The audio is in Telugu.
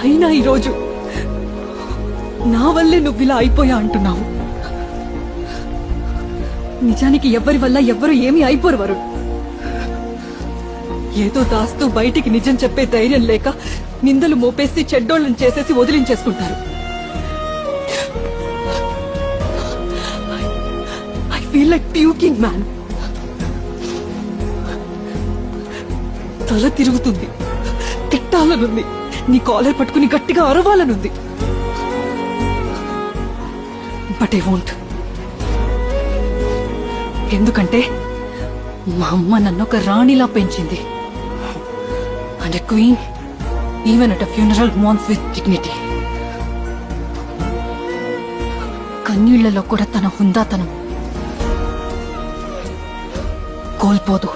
అయినా ఈరోజు నా వల్లే నువ్వు ఇలా అయిపోయా అంటున్నావు. నిజానికి ఎవరి వల్ల ఎవ్వరు ఏమీ అయిపోరు వరుణ్. ఏదో దాస్తూ బయటికి నిజం చెప్పే ధైర్యం లేక నిందలు మోపేసి చెడ్డోళ్ళని చేసేసి వదిలించేసుకుంటారు. I feel like puking man. తల తిరుగుతుంది, తిట్టాలనుంది, నీ కాలర్ పట్టుకుని గట్టిగా అరవాలనుంది. But I won't. ఎందుకంటే మా అమ్మ నన్ను ఒక రాణిలా పెంచింది. And a queen even at a funeral mourns with dignity. కన్నీళ్లలో కూడా తన హుందాతనం కోల్పోదు.